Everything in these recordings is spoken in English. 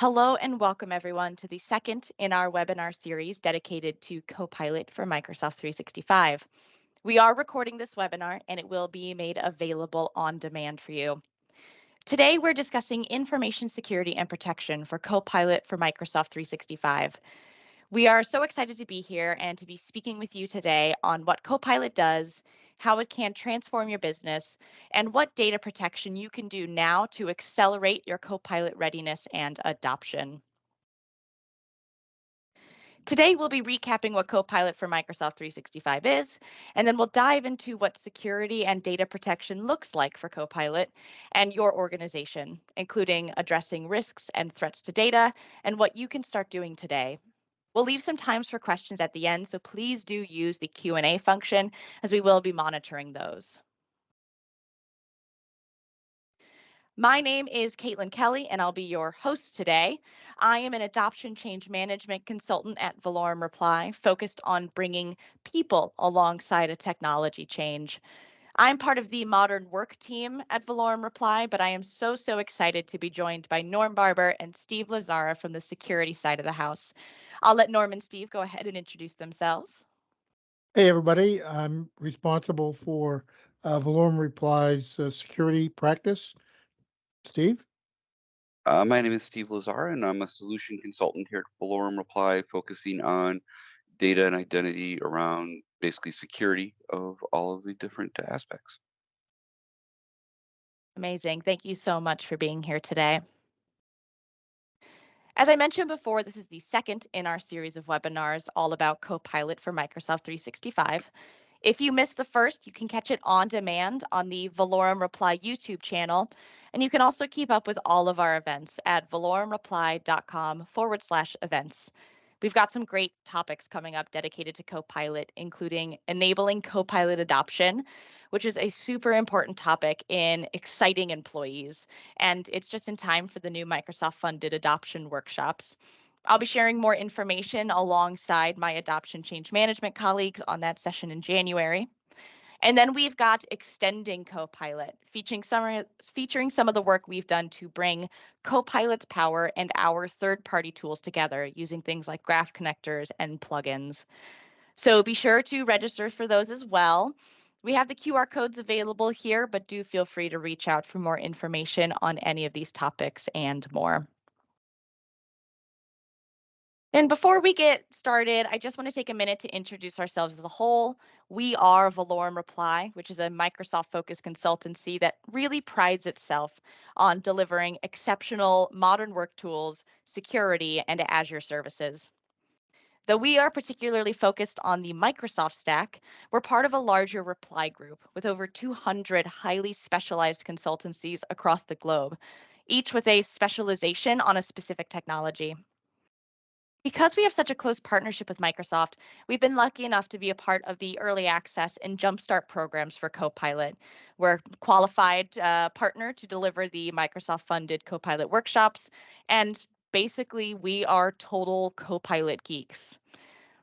Hello and welcome everyone to the second in our webinar series dedicated to Copilot for Microsoft 365. We are recording this webinar and it will be made available on demand for you. Today we're discussing information security and protection for Copilot for Microsoft 365. We are so excited to be here and to be speaking with you today on what Copilot does, how it can transform your business, and what data protection you can do now to accelerate your Copilot readiness and adoption. Today, we'll be recapping what Copilot for Microsoft 365 is, and then we'll dive into what security and data protection looks like for Copilot and your organization, including addressing risks and threats to data and what you can start doing today. We'll leave some times for questions at the end, so please do use the Q&A function as we will be monitoring those. My name is Caitlin Kelly, and I'll be your host today. I am an adoption change management consultant at Valorum Reply, focused on bringing people alongside a technology change. I'm part of the modern work team at Valorum Reply, but I am so excited to be joined by Norm Barber and Steve Lazara from the security side of the house. I'll let Norm and Steve go ahead and introduce themselves. Hey, everybody. I'm responsible for Valorum Reply's security practice. Steve? My name is Steve Lazar, and I'm a solution consultant here at Valorum Reply, focusing on data and identity around basically security of all of the different aspects. Amazing. Thank you so much for being here today. As I mentioned before, this is the second in our series of webinars all about Copilot for Microsoft 365. If you missed the first, you can catch it on demand on the Valorum Reply YouTube channel. And you can also keep up with all of our events at valorumreply.com/events. We've got some great topics coming up dedicated to Copilot, including enabling Copilot adoption, which is a super important topic in exciting employees. And it's just in time for the new Microsoft funded adoption workshops. I'll be sharing more information alongside my adoption change management colleagues on that session in January. And then we've got Extending Copilot, featuring some of the work we've done to bring Copilot's power and our third-party tools together using things like graph connectors and plugins. So be sure to register for those as well. We have the QR codes available here, but do feel free to reach out for more information on any of these topics and more. And before we get started, I just want to take a minute to introduce ourselves as a whole. We are Valorum Reply, which is a Microsoft-focused consultancy that really prides itself on delivering exceptional modern work tools, security, and Azure services. Though we are particularly focused on the Microsoft stack, we're part of a larger Reply group with over 200 highly specialized consultancies across the globe, each with a specialization on a specific technology. Because we have such a close partnership with Microsoft, we've been lucky enough to be a part of the early access and jumpstart programs for Copilot. We're a qualified partner to deliver the Microsoft-funded Copilot workshops, and basically we are total Copilot geeks.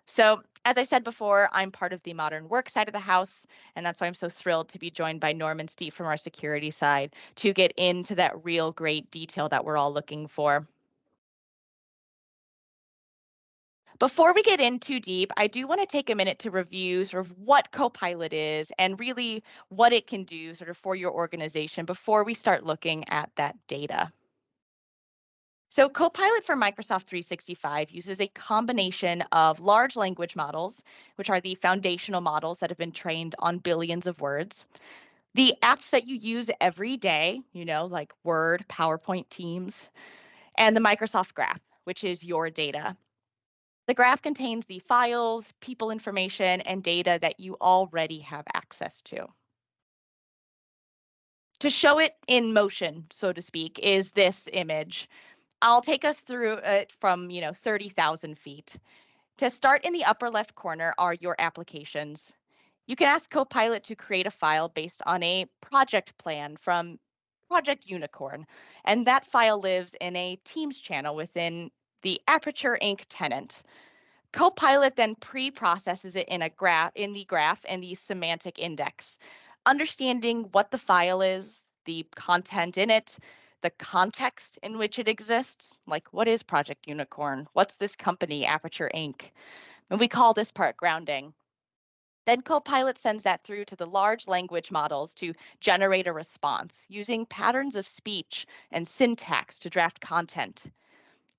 So as I said before, I'm part of the modern work side of the house, and that's why I'm so thrilled to be joined by Norm and Steve from our security side to get into that real great detail that we're all looking for. Before we get in too deep, I do want to take a minute to review sort of what Copilot is and really what it can do sort of for your organization before we start looking at that data. So Copilot for Microsoft 365 uses a combination of large language models, which are the foundational models that have been trained on billions of words, the apps that you use every day, like Word, PowerPoint, Teams, and the Microsoft Graph, which is your data. The graph contains the files, people information, and data that you already have access to. To show it in motion, so to speak, is this image. I'll take us through it from 30,000 feet. To start, in the upper left corner are your applications. You can ask Copilot to create a file based on a project plan from Project Unicorn, and that file lives in a Teams channel within the Aperture Inc. tenant. Copilot then pre-processes it in the graph and the semantic index, understanding what the file is, the content in it, the context in which it exists, like what is Project Unicorn? What's this company, Aperture Inc.? And we call this part grounding. Then Copilot sends that through to the large language models to generate a response using patterns of speech and syntax to draft content.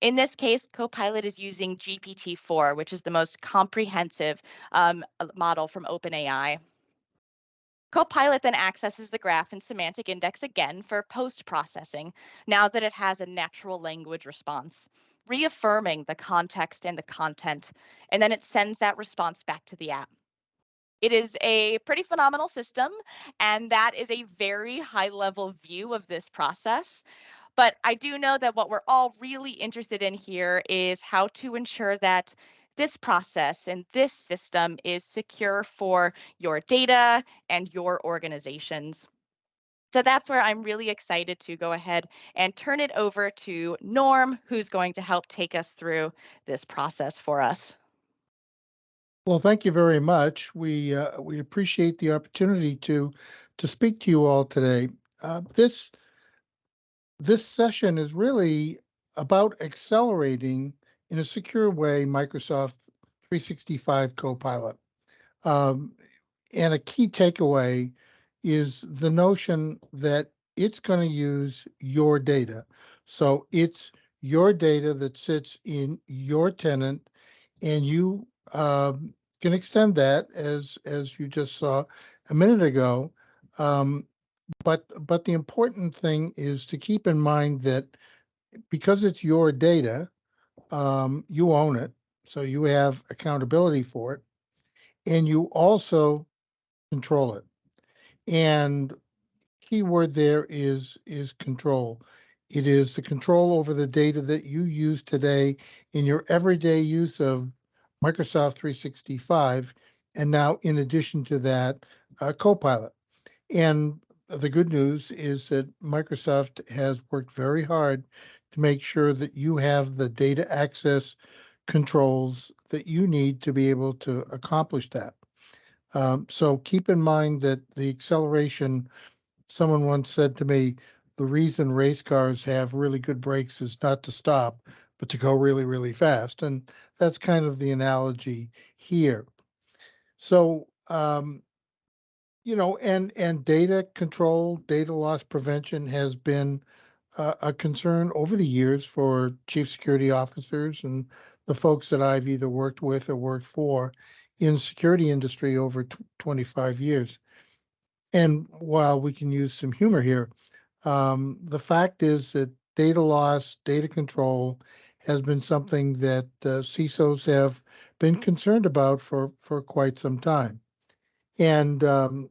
In this case, Copilot is using GPT-4, which is the most comprehensive model from OpenAI. Copilot then accesses the graph and semantic index again for post-processing, now that it has a natural language response, reaffirming the context and the content, and then it sends that response back to the app. It is a pretty phenomenal system, and that is a very high-level view of this process. But I do know that what we're all really interested in here is how to ensure that this process and this system is secure for your data and your organizations. So that's where I'm really excited to go ahead and turn it over to Norm, who's going to help take us through this process for us. Well, thank you very much. We appreciate the opportunity to speak to you all today. This session is really about accelerating in a secure way Microsoft 365 Copilot. Um, and a key takeaway is the notion that it's going to use your data. So it's your data that sits in your tenant, and you can extend that as you just saw a minute ago. Um, but the important thing is to keep in mind that because it's your data, you own it, so you have accountability for it, and you also control it. And key word there is control. It is the control over the data that you use today in your everyday use of Microsoft 365, and now in addition to that, Copilot. And the good news is that Microsoft has worked very hard to make sure that you have the data access controls that you need to be able to accomplish that. So keep in mind that the acceleration, someone once said to me, the reason race cars have really good brakes is not to stop, but to go really, really fast. And that's kind of the analogy here. So, and data control, data loss prevention has been a concern over the years for chief security officers and the folks that I've either worked with or worked for in security industry over 25 years. And while we can use some humor here, the fact is that data loss, data control has been something that CISOs have been concerned about for quite some time. And I'm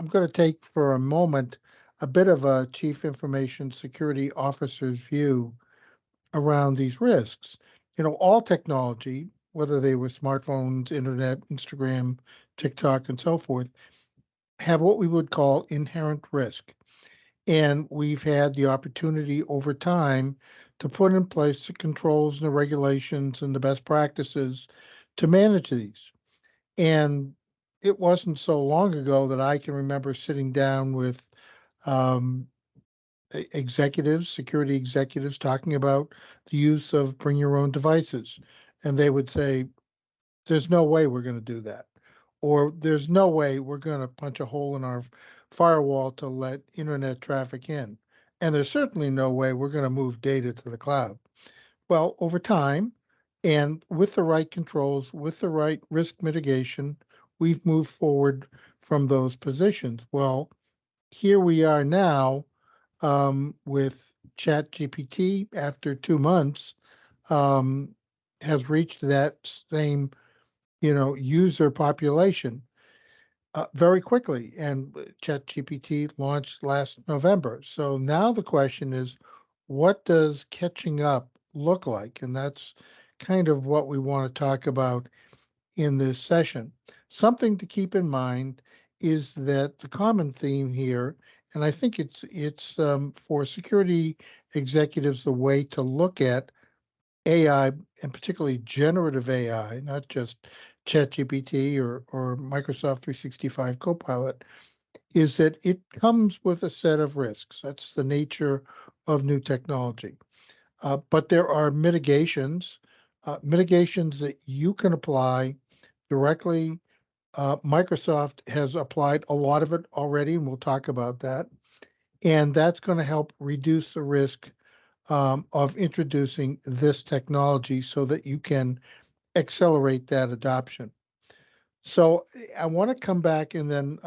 going to take for a moment a bit of a chief information security officer's view around these risks. All technology, whether they were smartphones, internet, Instagram, TikTok, and so forth, have what we would call inherent risk. And we've had the opportunity over time to put in place the controls and the regulations and the best practices to manage these. And it wasn't so long ago that I can remember sitting down with um, executives, security executives, talking about the use of bring your own devices. And they would say, there's no way we're going to do that. Or there's no way we're going to punch a hole in our firewall to let internet traffic in. And there's certainly no way we're going to move data to the cloud. Well, over time, and with the right controls, with the right risk mitigation, we've moved forward from those positions. Well, here we are now with ChatGPT after 2 months has reached that same user population very quickly, and ChatGPT launched last November. So now the question is, what does catching up look like? And that's kind of what we want to talk about in this session. Something to keep in mind is that the common theme here, and I think it's for security executives the way to look at AI, and particularly generative AI, not just ChatGPT or Microsoft 365 Copilot, is that it comes with a set of risks. That's the nature of new technology. But there are mitigations that you can apply directly. Microsoft has applied a lot of it already, and we'll talk about that. And that's going to help reduce the risk of introducing this technology so that you can accelerate that adoption. So I want to come back and then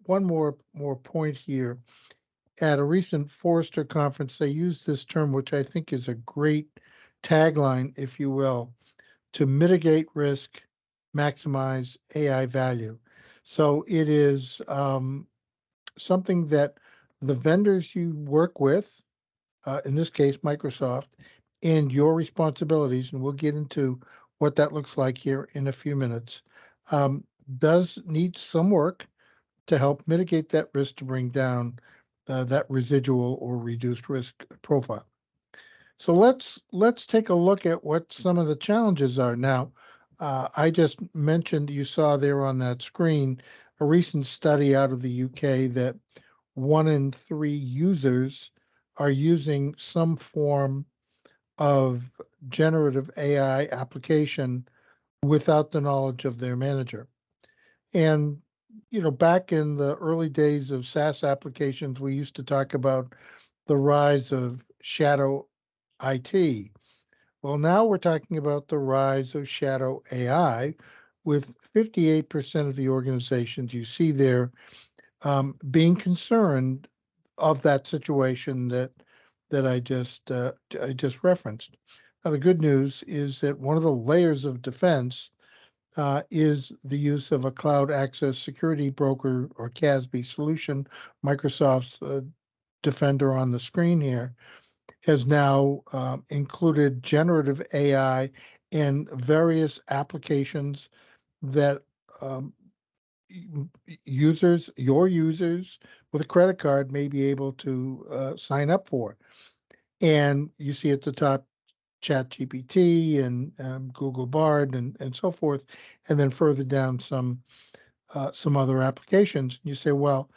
one more point here. At a recent Forrester conference, they used this term, which I think is a great tagline, if you will, to mitigate risk, maximize AI value. So it is something that the vendors you work with, in this case, Microsoft, and your responsibilities, and we'll get into what that looks like here in a few minutes, um, does need some work to help mitigate that risk to bring down that residual or reduced risk profile. So let's take a look at what some of the challenges are. Now, I just mentioned, you saw there on that screen, a recent study out of the UK that 1 in 3 users are using some form of generative AI application without the knowledge of their manager. And back in the early days of SaaS applications, we used to talk about the rise of shadow IT. Well, now we're talking about the rise of shadow AI, with 58% of the organizations you see there being concerned of that situation that I just referenced. Now, the good news is that one of the layers of defense is the use of a cloud access security broker or CASB solution. Microsoft's Defender on the screen here has now included generative AI in various applications that um, your users with a credit card may be able to sign up for. And you see at the top ChatGPT and Google Bard and so forth, and then further down some other applications. You say, well,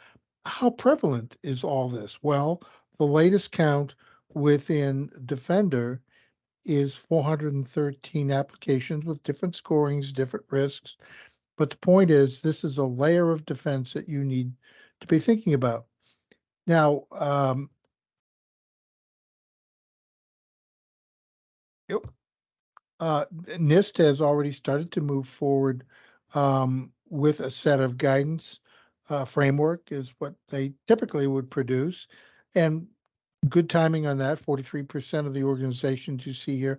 how prevalent is all this? Well, the latest count within Defender is 413 applications with different scorings, different risks. But the point is, this is a layer of defense that you need to be thinking about. Now, yep, NIST has already started to move forward with a set of guidance. Framework is what they typically would produce. And good timing on that. 43% of the organizations you see here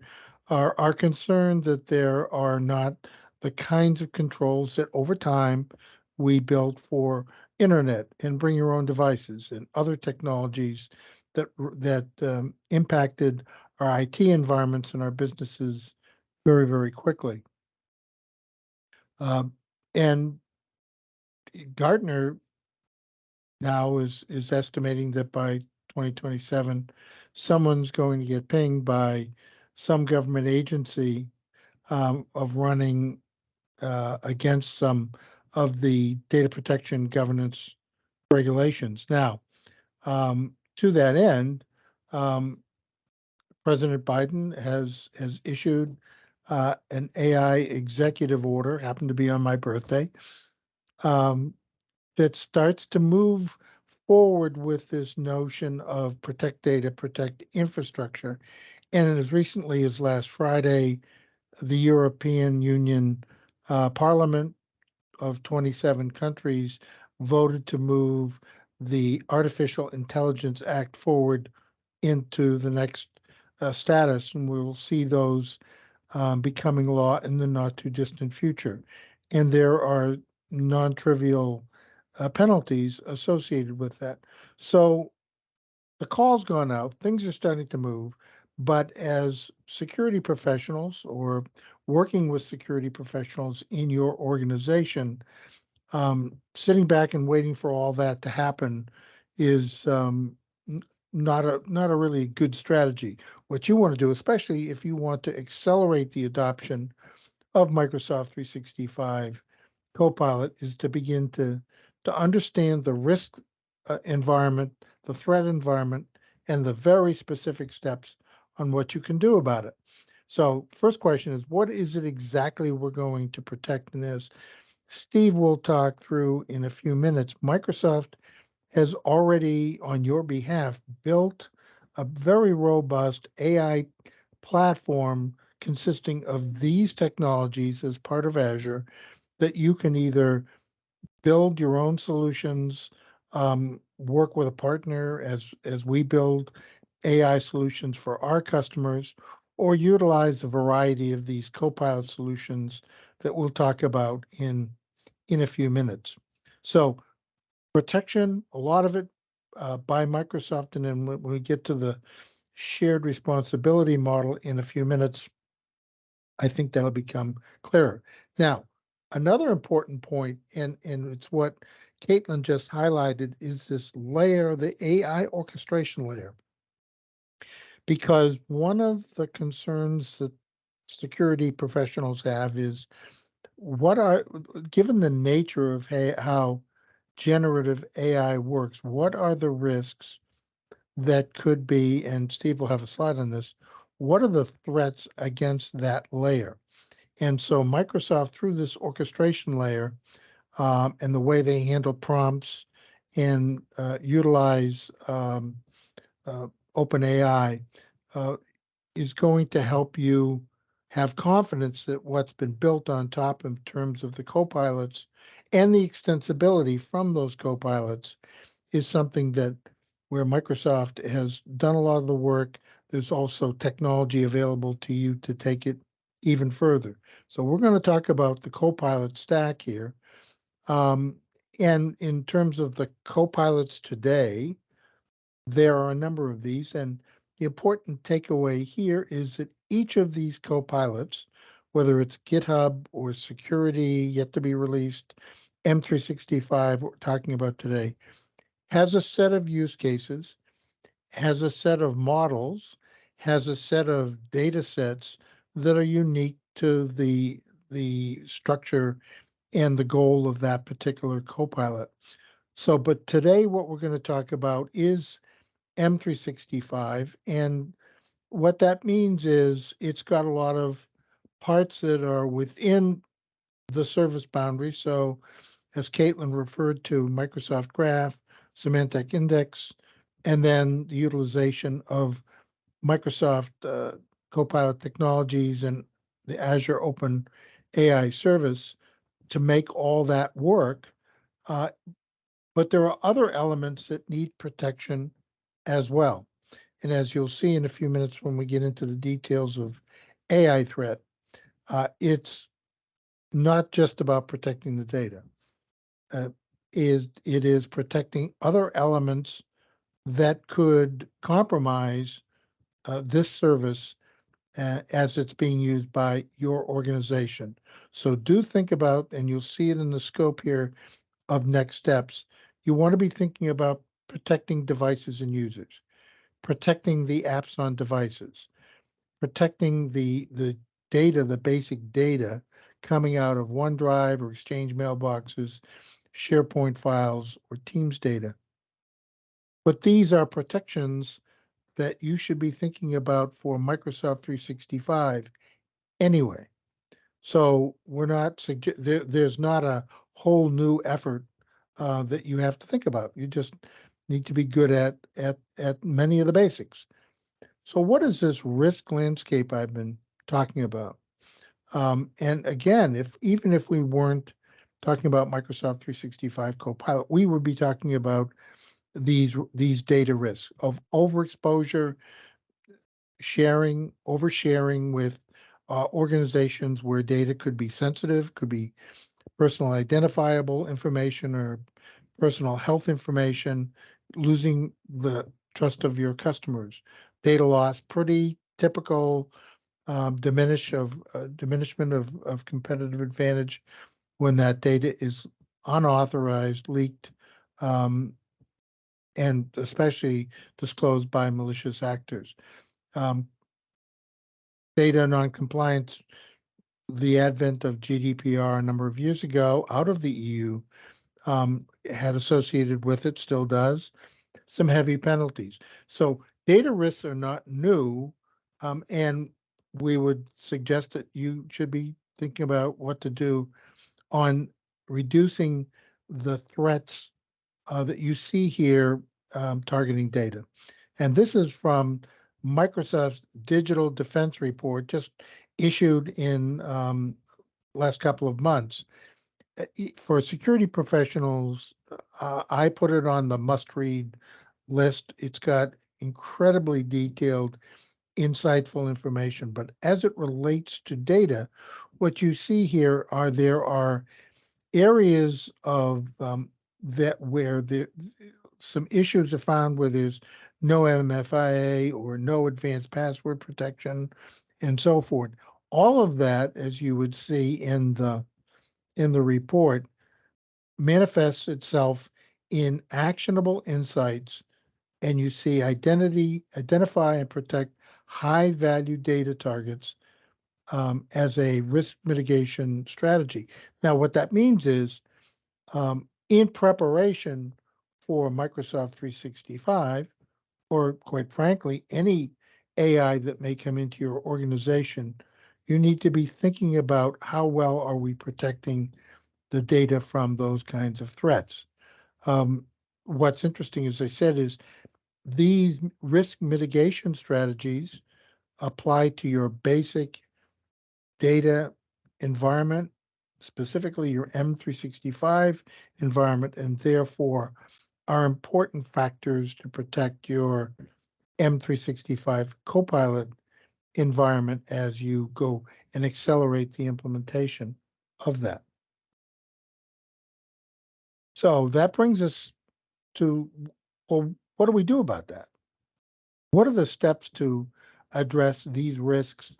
are concerned that there are not the kinds of controls that over time we built for internet and bring your own devices and other technologies that impacted our IT environments and our businesses very, very quickly. Um, and Gartner now is estimating that by 2027, someone's going to get pinged by some government agency of running against some of the data protection governance regulations. Now, to that end, um, President Biden has issued an AI executive order, happened to be on my birthday, um, that starts to move forward with this notion of protect data, protect infrastructure. And as recently as last Friday, the European Union Parliament of 27 countries voted to move the Artificial Intelligence Act forward into the next status, and we'll see those becoming law in the not too distant future. And there are non trivial penalties associated with that. So the call's gone out, things are starting to move. But as security professionals or working with security professionals in your organization, sitting back and waiting for all that to happen is not a really good strategy. What you want to do, especially if you want to accelerate the adoption of Microsoft 365 Copilot, is to begin to understand the risk environment, the threat environment, and the very specific steps on what you can do about it. So first question is, what is it exactly we're going to protect in this? Steve will talk through in a few minutes. Microsoft has already, on your behalf, built a very robust AI platform consisting of these technologies as part of Azure that you can either build your own solutions, work with a partner as we build AI solutions for our customers, or utilize a variety of these Copilot solutions that we'll talk about in a few minutes. So protection, a lot of it by Microsoft, and then when we get to the shared responsibility model in a few minutes, I think that'll become clearer. Now, another important point, and it's what Caitlin just highlighted, is this layer, the AI orchestration layer. Because one of the concerns that security professionals have is given the nature of how generative AI works, what are the risks that could be, and Steve will have a slide on this, what are the threats against that layer? And so Microsoft, through this orchestration layer and the way they handle prompts and utilize OpenAI, uh, is going to help you have confidence that what's been built on top in terms of the copilots and the extensibility from those copilots is something that where Microsoft has done a lot of the work. There's also technology available to you to take it even further. So we're going to talk about the Copilot stack here. And in terms of the copilots today, there are a number of these. And the important takeaway here is that each of these copilots, whether it's GitHub or security yet to be released, M365, what we're talking about today, has a set of use cases, has a set of models, has a set of data sets that are unique to the structure and the goal of that particular copilot. So, but today what we're going to talk about is M365, and what that means is it's got a lot of parts that are within the service boundary. So as Caitlin referred to, Microsoft Graph, Semantic Index, and then the utilization of Microsoft Copilot technologies and the Azure Open AI service to make all that work. Uh, but there are other elements that need protection as well. And as you'll see in a few minutes when we get into the details of AI threat, it's not just about protecting the data. It is protecting other elements that could compromise this service as it's being used by your organization. So do think about, and you'll see it in the scope here of next steps, you want to be thinking about protecting devices and users, protecting the apps on devices, protecting the data, the basic data coming out of OneDrive or Exchange mailboxes, SharePoint files, or Teams data. But these are protections that you should be thinking about for Microsoft 365 anyway. So we're not there's not a whole new effort that you have to think about. You just need to be good at many of the basics. So what is this risk landscape I've been talking about? And again, even if we weren't talking about Microsoft 365 Copilot, we would be talking about these data risks of overexposure, oversharing with organizations where data could be sensitive, could be personal identifiable information or personal health information, losing the trust of your customers. Data loss, pretty typical diminishment of competitive advantage when that data is unauthorized, leaked, um, and especially disclosed by malicious actors. Um, Data non-compliance, the advent of GDPR a number of years ago out of the EU had associated with it, still does, some heavy penalties. So Data risks are not new, and we would suggest that you should be thinking about what to do on reducing the threats that you see here targeting data. And this is from Microsoft's Digital Defense Report, just issued in last couple of months. For security professionals, I put it on the must-read list. It's got incredibly detailed, insightful information. But as it relates to data, what you see here are there are areas of that where some issues are found where there's no MFIA or no advanced password protection and so forth. All of that, as you would see in the report, manifests itself in actionable insights, and you see identify and protect high value data targets as a risk mitigation strategy. Now, what that means is in preparation for Microsoft 365, or quite frankly, any AI that may come into your organization, you need to be thinking about how well are we protecting the data from those kinds of threats. Um, what's interesting, as I said, is these risk mitigation strategies apply to your basic data environment, specifically your M365 environment, and therefore are important factors to protect your M365 Copilot environment as you go and accelerate the implementation of that. So that brings us to, well, what do we do about that? What are the steps to address these risks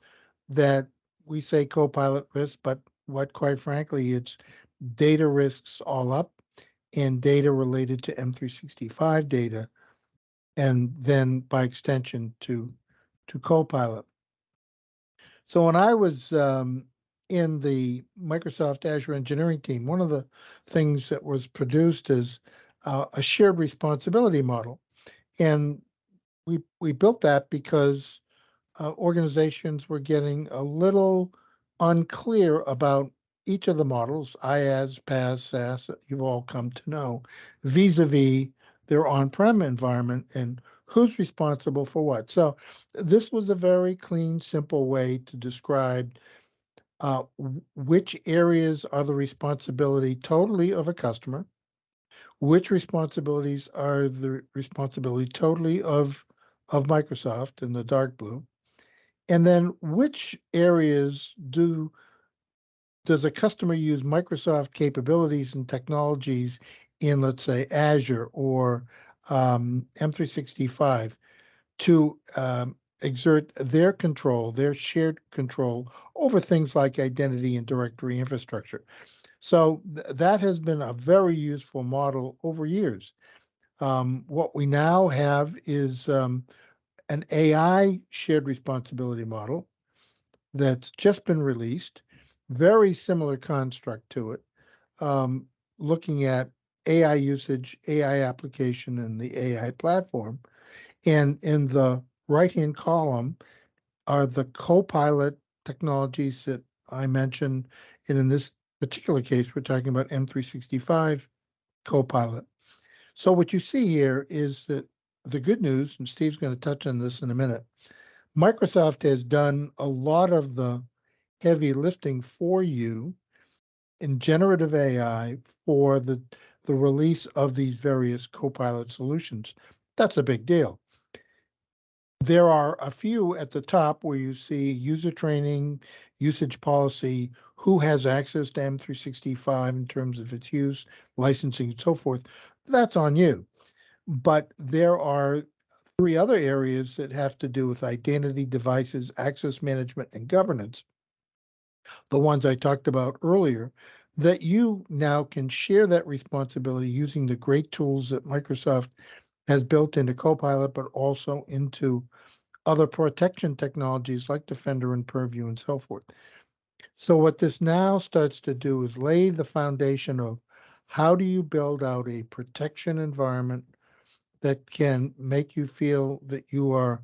that we say Copilot risks, but what, quite frankly, it's data risks all up and data related to M365 data, and then by extension to Copilot. So when I was in the Microsoft Azure engineering team, one of the things that was produced is a shared responsibility model, and we built that because organizations were getting a little unclear about each of the models, IaaS, PaaS, SaaS, that you've all come to know, vis-a-vis their on-prem environment and who's responsible for what. So this was a very clean, simple way to describe which areas are the responsibility totally of a customer, which responsibilities are the responsibility totally of Microsoft in the dark blue, and then which areas does a customer use Microsoft capabilities and technologies in, let's say, Azure or M365 to exert their control, their shared control over things like identity and directory infrastructure. So that has been a very useful model over years. What we now have is an AI shared responsibility model that's just been released, very similar construct to it, um, looking at AI usage, AI application, and the AI platform. And in the right-hand column are the Copilot technologies that I mentioned. And in this particular case, we're talking about M365 Copilot. So what you see here is that the good news, and Steve's going to touch on this in a minute, Microsoft has done a lot of the heavy lifting for you in generative AI for the release of these various Copilot solutions. That's a big deal. There are a few at the top where you see user training, usage policy, who has access to M365 in terms of its use, licensing, and so forth. That's on you. But there are three other areas that have to do with identity, devices, access management, and governance, the ones I talked about earlier, that you now can share that responsibility using the great tools that Microsoft has built into Copilot, but also into other protection technologies like Defender and Purview and so forth. So what this now starts to do is lay the foundation of how do you build out a protection environment that can make you feel that you are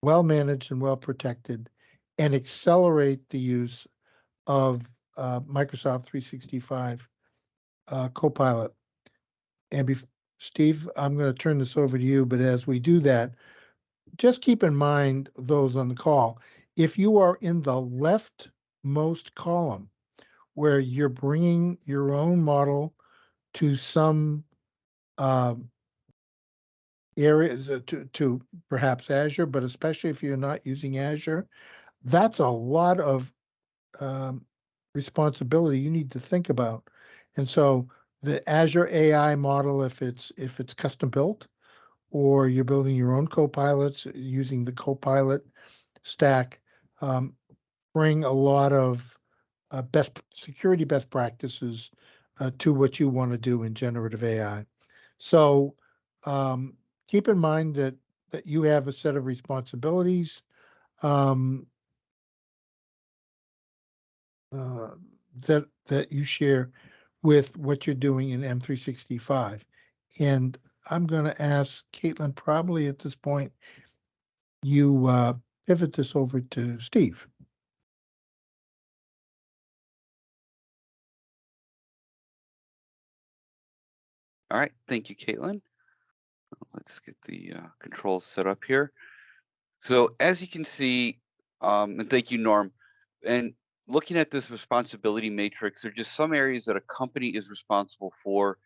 well managed and well protected and accelerate the use of Microsoft 365 Copilot. And Steve, I'm going to turn this over to you, but as we do that, just keep in mind, those on the call, if you are in the leftmost column where you're bringing your own model to some uh, areas, to perhaps Azure, but especially if you're not using Azure, that's a lot of um, responsibility you need to think about. And so the Azure AI model, if it's custom built, or you're building your own copilots using the Copilot stack, um, bring a lot of best security best practices to what you want to do in generative AI. So um, keep in mind that you have a set of responsibilities um, uh, that you share with what you're doing in M365. And I'm going to ask Caitlin, probably at this point, you pivot this over to Steve. All right, thank you, Caitlin. Let's get the controls set up here. So as you can see, and thank you, Norm, and looking at this responsibility matrix, there are just some areas that a company is responsible for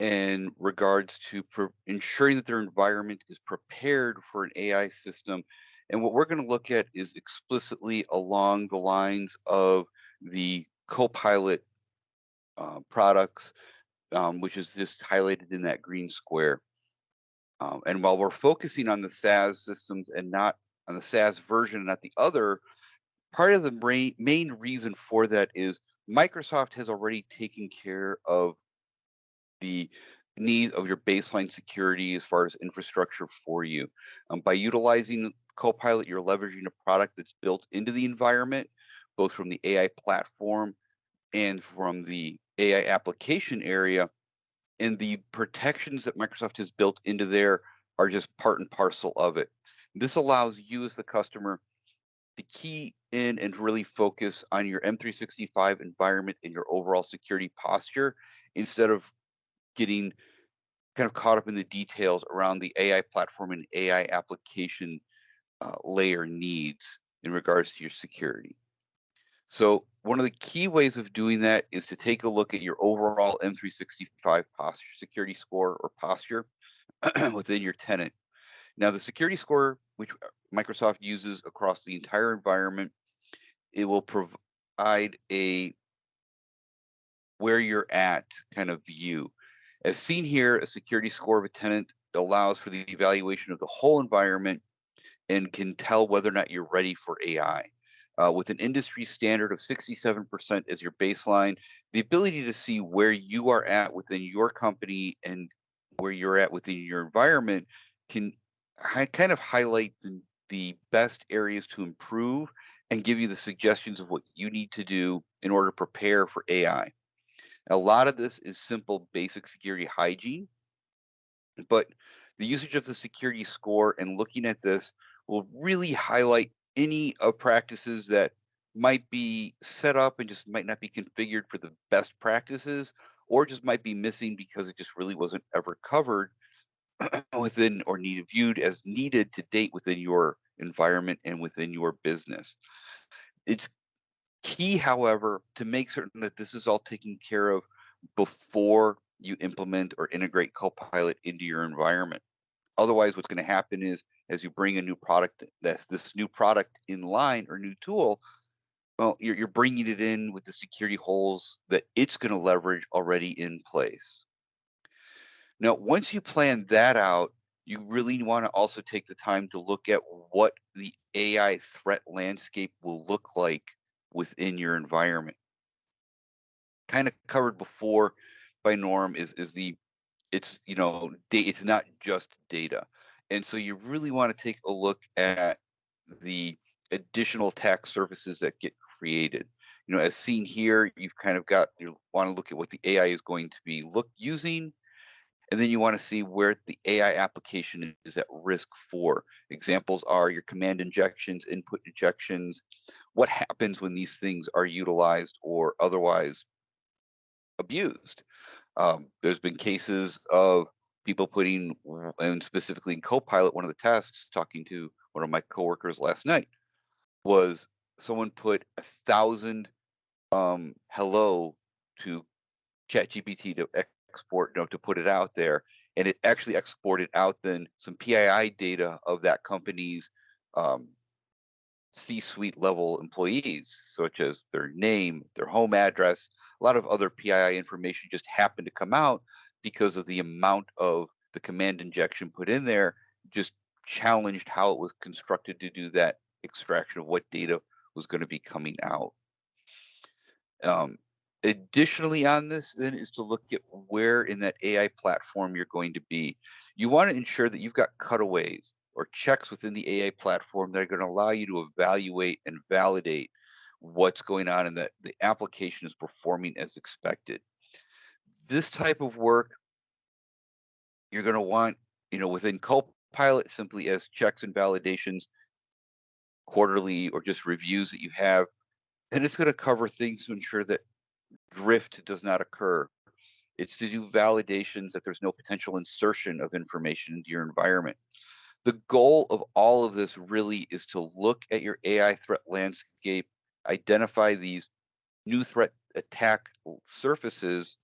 in regards to ensuring that their environment is prepared for an AI system. And what we're going to look at is explicitly along the lines of the Copilot products, which is just highlighted in that green square. And while we're focusing on the SaaS systems and not on the SaaS version, not the other, part of the main reason for that is Microsoft has already taken care of the need of your baseline security as far as infrastructure for you. By utilizing Copilot, you're leveraging a product that's built into the environment, both from the AI platform and from the AI application area. And the protections that Microsoft has built into there are just part and parcel of it. This allows you as the customer to key in and really focus on your M365 environment and your overall security posture instead of getting kind of caught up in the details around the AI platform and AI application layer needs in regards to your security. So one of the key ways of doing that is to take a look at your overall M365 posture security score or posture within your tenant. Now, the security score, which Microsoft uses across the entire environment, it will provide a where you're at kind of view. As seen here, a security score of a tenant allows for the evaluation of the whole environment and can tell whether or not you're ready for AI. With an industry standard of 67% as your baseline, the ability to see where you are at within your company and where you're at within your environment can kind of highlight the best areas to improve and give you the suggestions of what you need to do in order to prepare for AI. A lot of this is simple basic security hygiene, but the usage of the security score and looking at this will really highlight any of practices that might be set up and just might not be configured for the best practices, or just might be missing because it just really wasn't ever covered within or needed viewed as needed to date within your environment and within your business. It's key, however, to make certain that this is all taken care of before you implement or integrate Copilot into your environment. Otherwise, what's going to happen is as you bring a new product, that's this new product in line or new tool, well, you're bringing it in with the security holes that it's going to leverage already in place. Now, once you plan that out, you really want to also take the time to look at what the AI threat landscape will look like within your environment. Kind of covered before by Norm is it's it's not just data, and so you really want to take a look at the additional attack surfaces that get created. As seen here, you've kind of got you want to look at what the AI is going to be using, And then you want to see where the AI application is at risk for. Examples are your command injections, input injections. What happens when these things are utilized or otherwise abused? There's been cases of people putting, and specifically in Copilot, one of the tasks, talking to one of my coworkers last night, was someone put 1,000 hello to ChatGPT to export, to put it out there, and it actually exported out then some PII data of that company's um, C-suite level employees, such as their name, their home address. A lot of other PII information just happened to come out because of the amount of the command injection put in there, just challenged how it was constructed to do that extraction of what data was going to be coming out. Um, Additionally on this then is to look at where in that AI platform you're going to be. You want to ensure that you've got cutaways or checks within the AI platform that are going to allow you to evaluate and validate what's going on and that the application is performing as expected. This type of work you're going to want, within Copilot, simply as checks and validations, quarterly or just reviews that you have. And it's going to cover things to ensure that drift does not occur. It's to do validations that there's no potential insertion of information into your environment. The goal of all of this really is to look at your AI threat landscape, identify these new threat attack surfaces,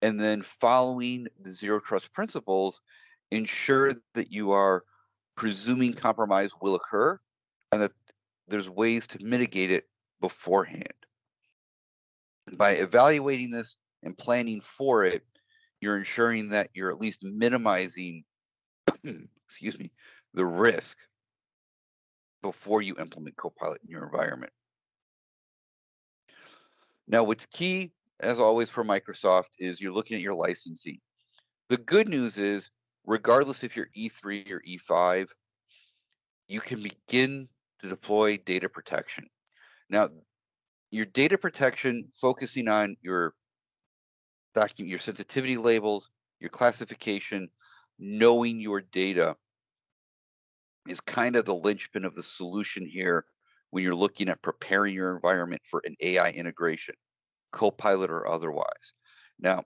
and then following the zero trust principles, ensure that you are presuming compromise will occur and that there's ways to mitigate it beforehand. By evaluating this and planning for it, you're ensuring that you're at least minimizing, excuse me, the risk before you implement Copilot in your environment. Now, what's key, as always, for Microsoft is you're looking at your licensing. The good news is, regardless if you're E3 or E5, you can begin to deploy data protection. Now, your data protection focusing on your document, your sensitivity labels, your classification, knowing your data is kind of the linchpin of the solution here when you're looking at preparing your environment for an AI integration, Copilot or otherwise. Now,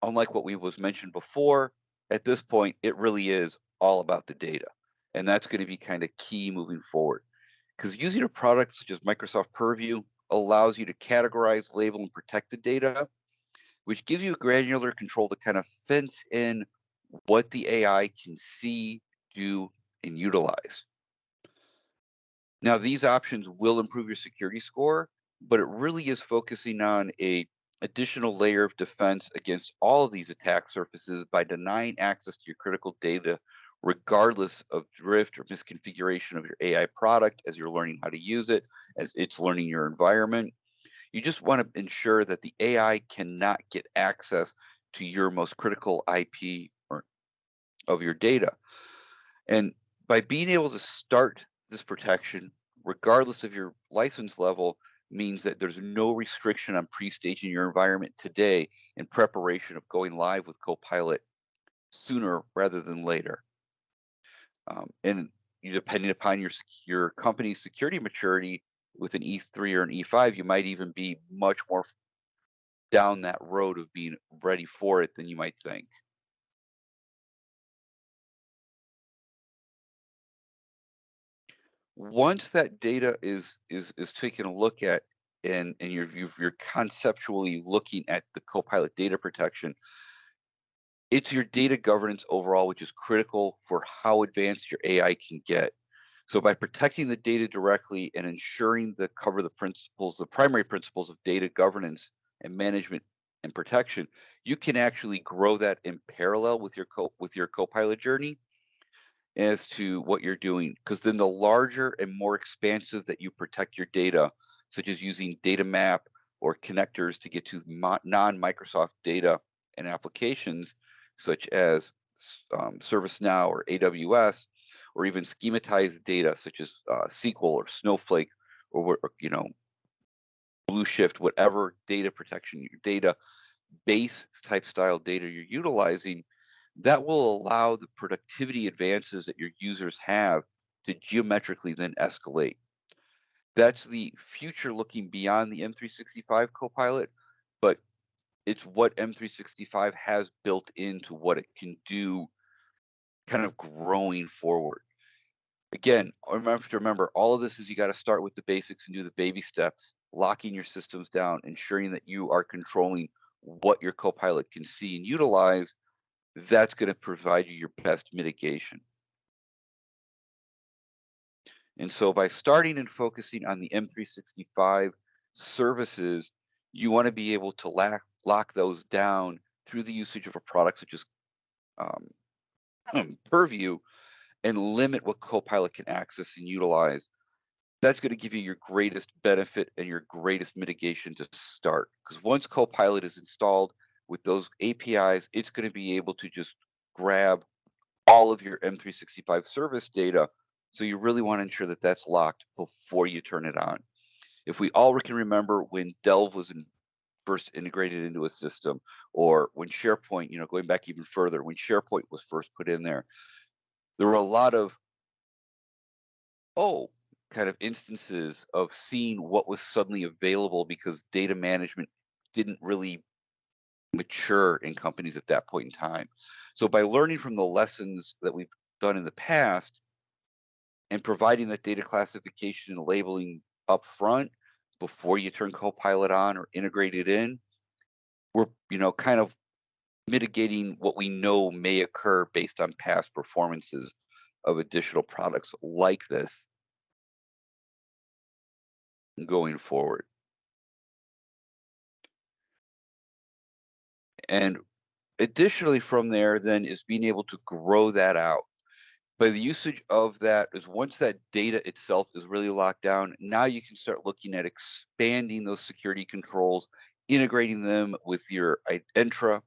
unlike what we was mentioned before, at this point, it really is all about the data. And that's going to be kind of key moving forward. Because using a product such as Microsoft Purview allows you to categorize, label, and protect the data, which gives you granular control to kind of fence in what the AI can see, do, and utilize. Now, these options will improve your security score, but it really is focusing on a additional layer of defense against all of these attack surfaces by denying access to your critical data, regardless of drift or misconfiguration of your AI product as you're learning how to use it, as it's learning your environment. You just want to ensure that the AI cannot get access to your most critical IP of your data. And by being able to start this protection, regardless of your license level, means that there's no restriction on pre-staging your environment today in preparation of going live with Copilot sooner rather than later. And depending upon your company's security maturity with an E3 or an E5, you might even be much more down that road of being ready for it than you might think. Once that data is taken a look at and you're conceptually looking at the Copilot data protection, it's your data governance overall, which is critical for how advanced your AI can get. So by protecting the data directly and ensuring the principles, the primary principles of data governance and management and protection, you can actually grow that in parallel with your Copilot journey as to what you're doing. Because then the larger and more expansive that you protect your data, such as using data map or connectors to get to non-Microsoft data and applications, such as ServiceNow or AWS, or even schematized data such as SQL or Snowflake or Blue Shift, whatever data protection, your data base type style data you're utilizing, that will allow the productivity advances that your users have to geometrically then escalate. That's the future looking beyond the M365 Copilot, but it's what M365 has built into what it can do kind of growing forward. Again, remember, all of this is you got to start with the basics and do the baby steps, locking your systems down, ensuring that you are controlling what your Copilot can see and utilize. That's going to provide you your best mitigation. And so by starting and focusing on the M365 services, you want to be able to lock those down through the usage of a product such as Purview and limit what Copilot can access and utilize. That's going to give you your greatest benefit and your greatest mitigation to start. Because once Copilot is installed with those APIs, it's going to be able to just grab all of your M365 service data. So you really want to ensure that that's locked before you turn it on. If we all can remember when Delve was first integrated into a system, or when SharePoint, going back even further, when SharePoint was first put in there were a lot of, kind of instances of seeing what was suddenly available because data management didn't really mature in companies at that point in time. So by learning from the lessons that we've done in the past and providing that data classification and labeling up front before you turn Copilot on or integrate it in, we're, kind of mitigating what we know may occur based on past performances of additional products like this going forward. And additionally from there then is being able to grow that out. By the usage of that is once that data itself is really locked down, now you can start looking at expanding those security controls, integrating them with your Entra,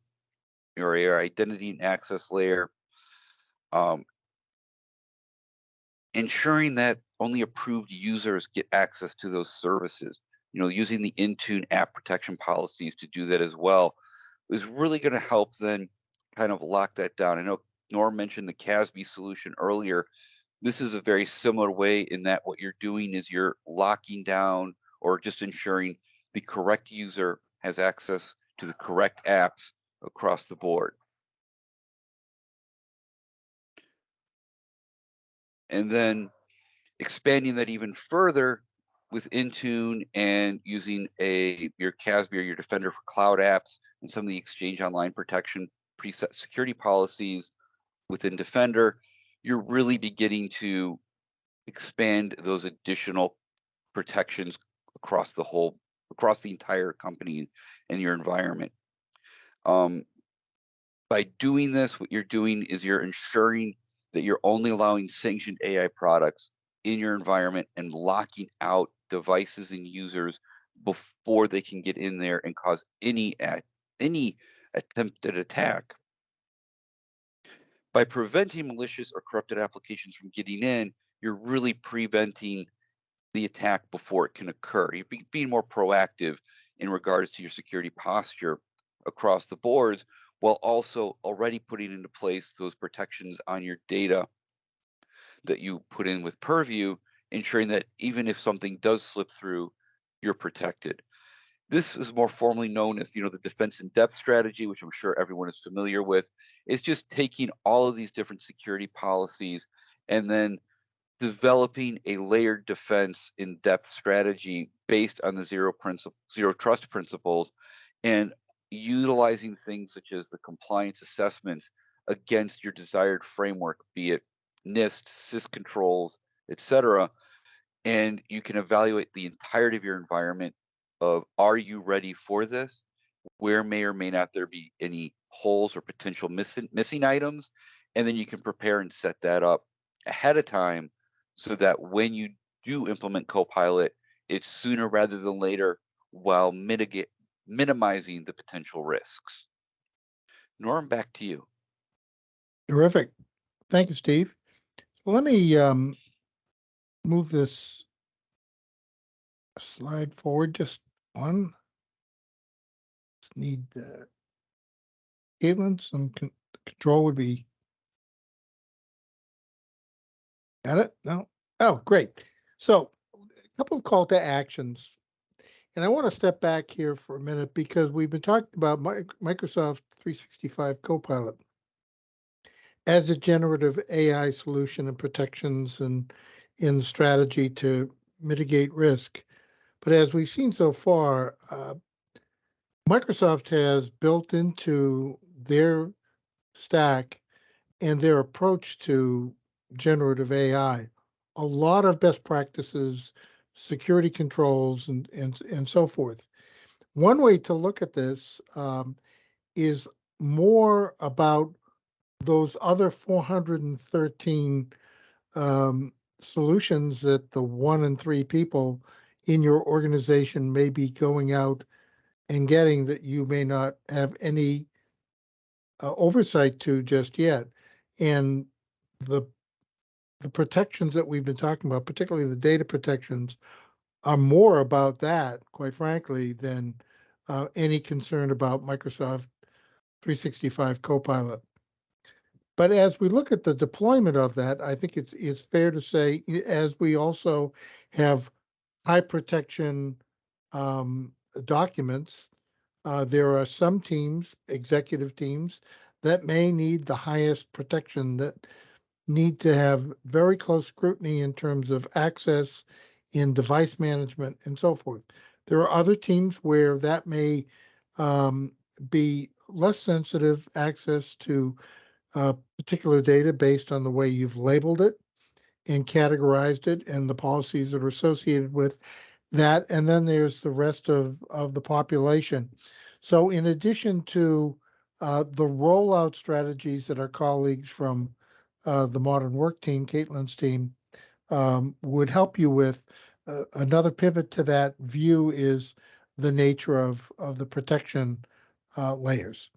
your identity and access layer, um, ensuring that only approved users get access to those services. Using the Intune app protection policies to do that as well is really going to help then kind of lock that down. I know Norm mentioned the CASB solution earlier. This is a very similar way in that what you're doing is you're locking down or just ensuring the correct user has access to the correct apps across the board. And then expanding that even further with Intune and using your CASB or your Defender for Cloud apps and some of the Exchange Online protection preset security policies within Defender, you're really beginning to expand those additional protections across the entire company and your environment. By doing this, what you're doing is you're ensuring that you're only allowing sanctioned AI products in your environment and locking out devices and users before they can get in there and cause any attempted attack. By preventing malicious or corrupted applications from getting in, you're really preventing the attack before it can occur. You're being more proactive in regards to your security posture across the boards, while also already putting into place those protections on your data that you put in with Purview, ensuring that even if something does slip through, you're protected. This is more formally known as, the defense in depth strategy, which I'm sure everyone is familiar with. It's just taking all of these different security policies and then developing a layered defense in depth strategy based on the zero trust principles and utilizing things such as the compliance assessments against your desired framework, be it NIST, SIS controls, etc. And you can evaluate the entirety of your environment of, are you ready for this? Where may or may not there be any holes or potential missing items? And then you can prepare and set that up ahead of time so that when you do implement Copilot, it's sooner rather than later while minimizing the potential risks. Norm, back to you. Terrific. Thank you, Steve. So let me move this slide forward just one. Need Caitlin some control would be. Got it? No? Oh, great. So a couple of call to actions. And I want to step back here for a minute because we've been talking about Microsoft 365 Copilot as a generative AI solution and protections and in strategy to mitigate risk. But as we've seen so far, Microsoft has built into their stack and their approach to generative AI a lot of best practices, security controls, and so forth. One way to look at this is more about those other 413 solutions that the 1 in 3 people in your organization may be going out and getting that you may not have any oversight to just yet. And the the protections that we've been talking about, particularly the data protections, are more about that, quite frankly, than any concern about Microsoft 365 Copilot. But as we look at the deployment of that, I think it's fair to say, as we also have high protection documents, there are some teams, executive teams, that may need the highest protection, that need to have very close scrutiny in terms of access in device management and so forth. There are other teams where that may be less sensitive access to particular data based on the way you've labeled it and categorized it and the policies that are associated with that. And then there's the rest of the population. So in addition to the rollout strategies that our colleagues from the modern work team, Caitlin's team, would help you with, another pivot to that view is the nature of the protection layers.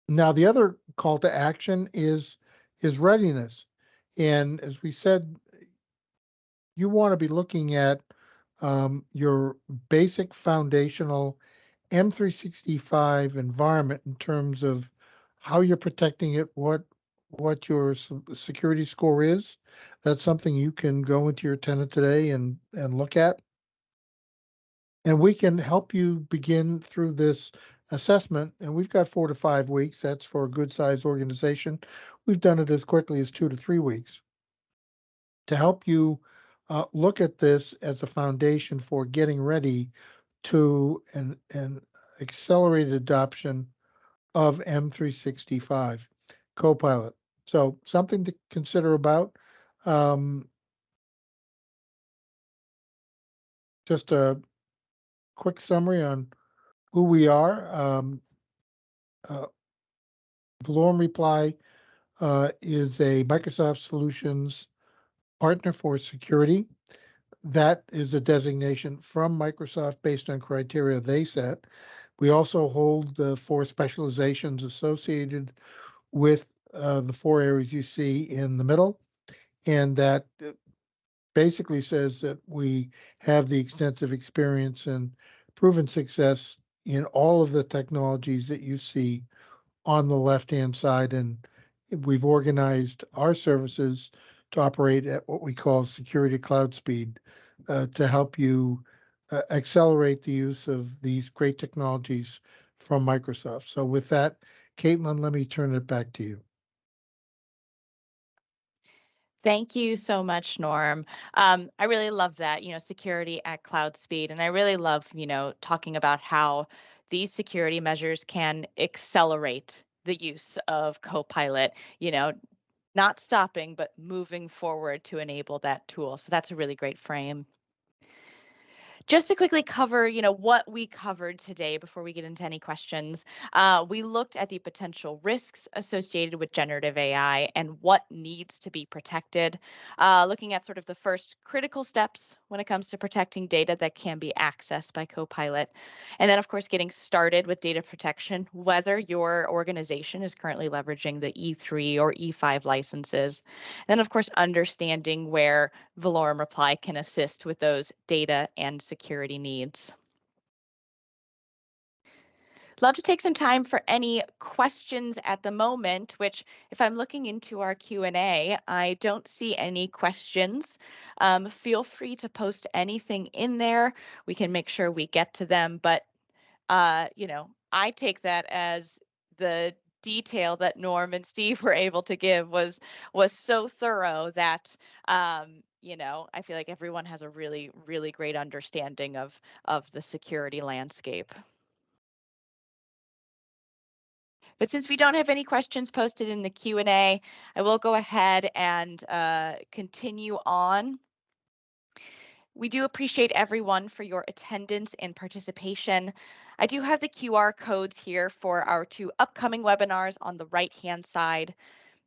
Now, the other call to action is readiness. And as we said, you want to be looking at your basic foundational M365 environment in terms of how you're protecting it, what your security score is. That's something you can go into your tenant today and look at. And we can help you begin through this assessment. And we've got 4 to 5 weeks. That's for a good sized organization. We've done it as quickly as 2 to 3 weeks to help you look at this as a foundation for getting ready to an accelerated adoption of M365 Copilot. So something to consider about. Um, just a quick summary on who we are. Uh, Valorum Reply is a Microsoft Solutions partner for security. That is a designation from Microsoft based on criteria they set. We also hold the 4 specializations associated with the 4 areas you see in the middle, and that basically says that we have the extensive experience and proven success in all of the technologies that you see on the left-hand side. And we've organized our services to operate at what we call security cloud speed to help you accelerate the use of these great technologies from Microsoft. So with that, Caitlin, let me turn it back to you. Thank you so much, Norm. I really love that, security at cloud speed. And I really love, talking about how these security measures can accelerate the use of Copilot, not stopping, but moving forward to enable that tool. So that's a really great frame. Just to quickly cover, what we covered today before we get into any questions, we looked at the potential risks associated with generative AI and what needs to be protected, looking at sort of the first critical steps when it comes to protecting data that can be accessed by Copilot. And then, of course, getting started with data protection, whether your organization is currently leveraging the E3 or E5 licenses. And then, of course, understanding where Valorum Reply can assist with those data and security needs. Love to take some time for any questions at the moment, which if I'm looking into our Q&A, I don't see any questions. Feel free to post anything in there. We can make sure we get to them, but I take that as the detail that Norm and Steve were able to give was so thorough that I feel like everyone has a really, really great understanding of the security landscape. But since we don't have any questions posted in the Q&A, I will go ahead and continue on. We do appreciate everyone for your attendance and participation. I do have the QR codes here for our 2 upcoming webinars on the right-hand side.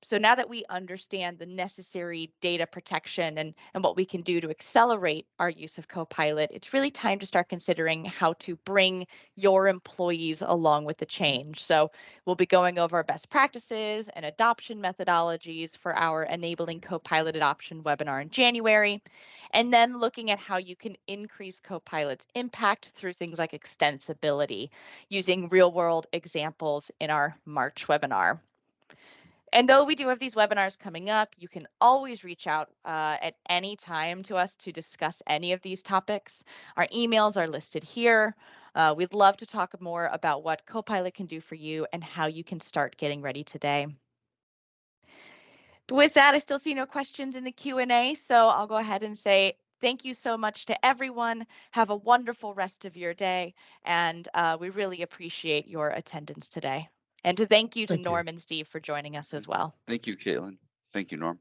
So now that we understand the necessary data protection and what we can do to accelerate our use of Copilot, it's really time to start considering how to bring your employees along with the change. So we'll be going over best practices and adoption methodologies for our Enabling Copilot Adoption webinar in January, and then looking at how you can increase Copilot's impact through things like extensibility, using real-world examples in our March webinar. And though we do have these webinars coming up, you can always reach out at any time to us to discuss any of these topics. Our emails are listed here. We'd love to talk more about what Copilot can do for you and how you can start getting ready today. But with that, I still see no questions in the Q&A, so I'll go ahead and say thank you so much to everyone. Have a wonderful rest of your day, and we really appreciate your attendance today. And to thank you to Thank you. Norm and Steve for joining us as well. Thank you, Caitlin. Thank you, Norm.